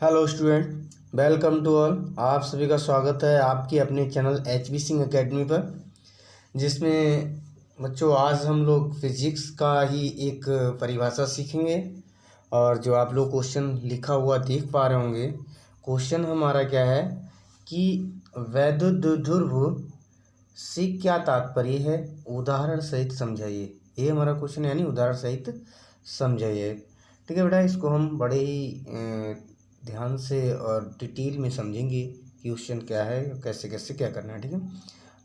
Hello student, welcome to all. आप सभी का स्वागत है आपके अपने चैनल HB सिंह एकेडमी पर, जिसमें बच्चों आज हम लोग फिजिक्स का ही एक परिभाषा सीखेंगे। और जो आप लोग क्वेश्चन लिखा हुआ देख पा रहे होंगे, क्वेश्चन हमारा क्या है कि वैद्युत ध्रुव से क्या तात्पर्य है, उदाहरण सहित समझाइए। ये हमारा क्वेश्चन यानी उदाहरण सहित समझाइए। ठीक है बेटा, इसको हम बड़े ही ध्यान से और डिटेल में समझेंगे कि क्वेश्चन क्या है, कैसे कैसे क्या करना है। ठीक है,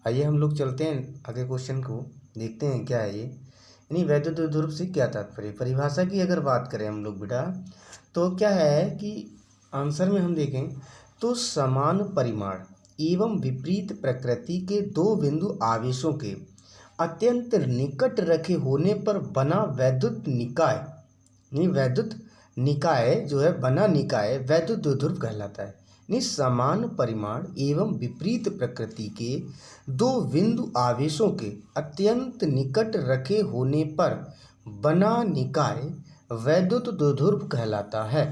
आइए हम लोग चलते हैं आगे, क्वेश्चन को देखते हैं क्या है ये। यानी वैद्युत ध्रुव से क्या तात्पर्य। परिभाषा की अगर बात करें हम लोग बेटा, तो क्या है कि आंसर में हम देखें तो समान परिमाण एवं विपरीत प्रकृति के दो बिंदु आवेशों के अत्यंत निकट रखे होने पर बना वैद्युत निकाय, नहीं वैद्युत निकाय जो है बना निकाय वैद्युत ध्रुव कहलाता है। नहीं समान परिमाण एवं विपरीत प्रकृति के दो बिंदु आवेशों के अत्यंत निकट रखे होने पर बना निकाय वैद्युत ध्रुव कहलाता है।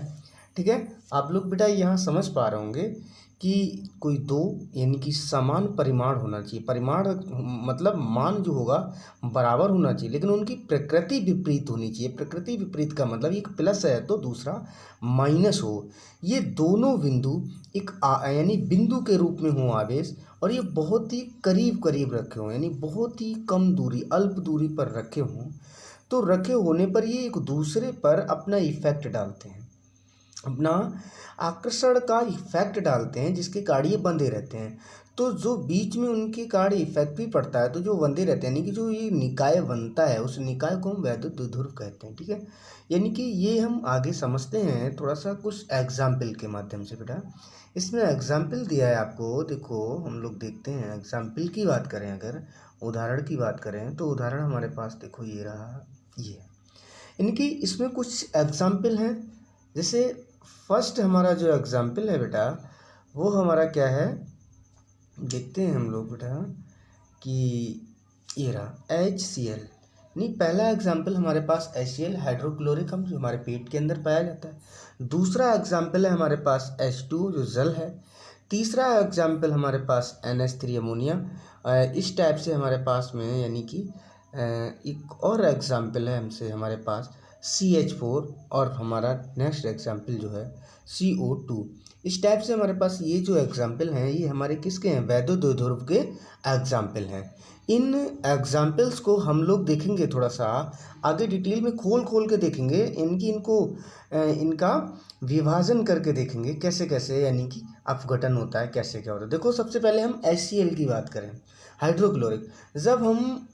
ठीक है, आप लोग बेटा यहाँ समझ पा रहे होंगे कि कोई दो यानी कि समान परिमाण होना चाहिए। परिमाण मतलब मान जो होगा बराबर होना चाहिए, लेकिन उनकी प्रकृति विपरीत होनी चाहिए। प्रकृति विपरीत का मतलब एक प्लस है तो दूसरा माइनस हो। ये दोनों बिंदु एक यानी बिंदु के रूप में हो आवेश, और ये बहुत ही करीब करीब रखे हों, यानी बहुत ही कम दूरी अल्प दूरी पर रखे हों। तो रखे होने पर ये एक दूसरे पर अपना इफेक्ट डालते हैं, अपना आकर्षण का इफेक्ट डालते हैं, जिसके कारण ये बंधे रहते हैं। तो जो बीच में उनके कारण इफेक्ट भी पड़ता है, तो जो बंधे रहते हैं यानी कि जो ये निकाय बनता है, उस निकाय को हम वैद्युत ध्रुव कहते हैं। ठीक है, यानी कि ये हम आगे समझते हैं थोड़ा सा कुछ एग्जाम्पल के माध्यम से। बेटा इसमें एग्जाम्पल दिया है आपको, देखो हम लोग देखते हैं। एग्जाम्पल की बात करें, अगर उदाहरण की बात करें तो उदाहरण हमारे पास देखो ये रहा, ये यानी कि इसमें कुछ एग्जाम्पल हैं। जैसे फर्स्ट हमारा जो एग्जाम्पल है बेटा, वो हमारा क्या है, देखते हैं हम लोग बेटा कि ये रहा HCl। नहीं पहला एग्जाम्पल हमारे पास HCl हाइड्रोक्लोरिक अम्ल जो हमारे पेट के अंदर पाया जाता है। दूसरा एग्जाम्पल है हमारे पास H2 जो जल है। तीसरा एग्जाम्पल हमारे पास NH3 अमोनिया। इस टाइप से हमारे पास में यानी कि एक और एग्जाम्पल है हमसे हमारे पास CH4, और हमारा नेक्स्ट एग्जाम्पल जो है CO2। इस टाइप से हमारे पास ये जो एग्जाम्पल हैं ये हमारे किसके हैं, वैद्युत ध्रुव के एग्जाम्पल हैं। इन एग्जाम्पल्स को हम लोग देखेंगे थोड़ा सा आगे डिटेल में, खोल खोल के देखेंगे इनका विभाजन करके देखेंगे कैसे कैसे यानी कि अपघटन होता है, कैसे क्या होता है। देखो सबसे पहले हम HCl की बात करें, हाइड्रोक्लोरिक। जब हम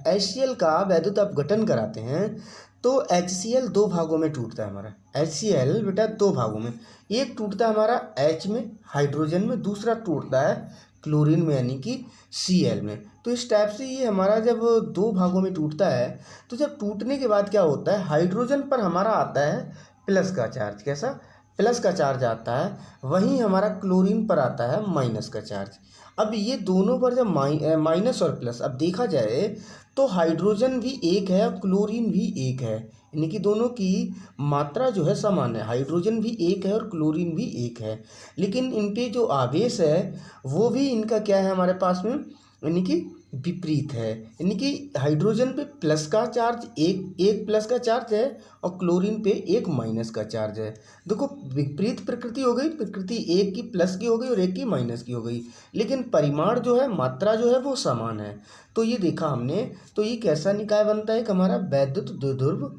HCl का वैद्युत अपघटन कराते हैं तो HCl दो भागों में टूटता है। हमारा HCl बेटा दो भागों में, एक टूटता है हमारा H में हाइड्रोजन में, दूसरा टूटता है क्लोरीन में यानी कि Cl में। तो इस टाइप से ये हमारा जब दो भागों में टूटता है, तो जब टूटने के बाद क्या होता है, हाइड्रोजन पर हमारा आता है प्लस का चार्ज। कैसा, प्लस का चार्ज आता है। वहीं हमारा क्लोरीन पर आता है माइनस का चार्ज। अब ये दोनों पर जब माइनस और प्लस, अब देखा जाए तो हाइड्रोजन भी एक है और क्लोरीन भी एक है, यानी कि दोनों की मात्रा जो है समान है। हाइड्रोजन भी एक है और क्लोरीन भी एक है, लेकिन इन पे जो आवेश है वो भी इनका क्या है हमारे पास में, यानी कि विपरीत है। यानी कि हाइड्रोजन पे प्लस का चार्ज एक प्लस का चार्ज है और क्लोरीन पे एक माइनस का चार्ज है। देखो विपरीत प्रकृति हो गई, प्रकृति एक की प्लस की हो गई और एक की माइनस की हो गई, लेकिन परिमाण जो है, मात्रा जो है वो समान है। तो ये देखा हमने, तो ये कैसा निकाय बनता है, एक हमारा वैद्युत ध्रुव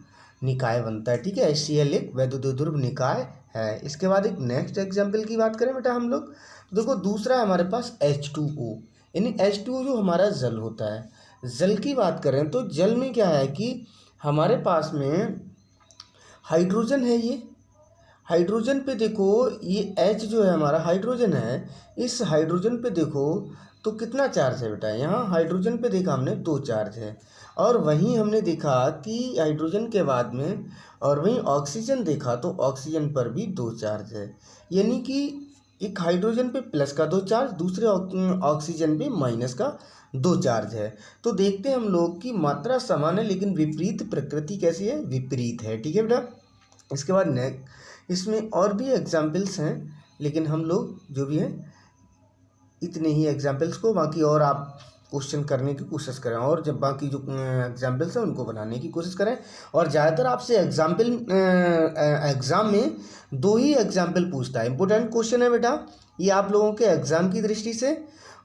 निकाय बनता है। ठीक है, HCl एक वैद्युत ध्रुव निकाय है। इसके बाद एक नेक्स्ट एग्जाम्पल की बात करें बेटा हम लोग, देखो दूसरा है हमारे पास H2O, यानी H2O जो हमारा जल होता है। जल की बात करें तो जल में क्या है कि हमारे पास में हाइड्रोजन है। ये हाइड्रोजन पे देखो, ये H जो है हमारा हाइड्रोजन है, इस हाइड्रोजन पे देखो तो कितना चार्ज है बेटा, यहाँ हाइड्रोजन पे देखा हमने दो चार्ज है। और वहीं हमने देखा कि हाइड्रोजन के बाद में और वहीं ऑक्सीजन देखा तो ऑक्सीजन पर भी दो चार्ज है। यानी कि एक हाइड्रोजन पे प्लस का दो चार्ज, दूसरे ऑक्सीजन पे माइनस का दो चार्ज है। तो देखते हैं हम लोग कि मात्रा समान है लेकिन विपरीत प्रकृति कैसी है, विपरीत है। ठीक है बेटा, इसके बाद इसमें और भी एग्जाम्पल्स हैं, लेकिन हम लोग जो भी हैं इतने ही एग्जाम्पल्स को, बाकी और आप क्वेश्चन करने की कोशिश करें और जब बाकी जो एग्जाम्पल्स हैं उनको बनाने की कोशिश करें। और ज़्यादातर आपसे एग्ज़ाम में 2 ही एग्जाम्पल पूछता है। इंपॉर्टेंट क्वेश्चन है बेटा ये आप लोगों के एग्ज़ाम की दृष्टि से।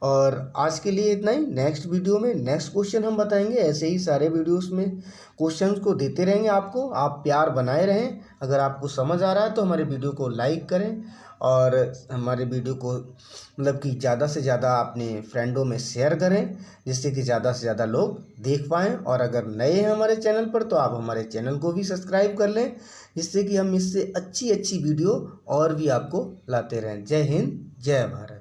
और आज के लिए इतना ही। नेक्स्ट वीडियो में नेक्स्ट क्वेश्चन हम बताएंगे। ऐसे ही सारे वीडियोस में क्वेश्चंस को देते रहेंगे आपको। आप प्यार बनाए रहें। अगर आपको समझ आ रहा है तो हमारे वीडियो को लाइक करें और हमारे वीडियो को मतलब कि ज़्यादा से ज़्यादा अपने फ्रेंडों में शेयर करें, जिससे कि ज़्यादा से ज़्यादा लोग देख पाएँ। और अगर नए हैं हमारे चैनल पर तो आप हमारे चैनल को भी सब्सक्राइब कर लें, जिससे कि हम इससे अच्छी अच्छी वीडियो और भी आपको लाते रहें। जय हिंद, जय भारत।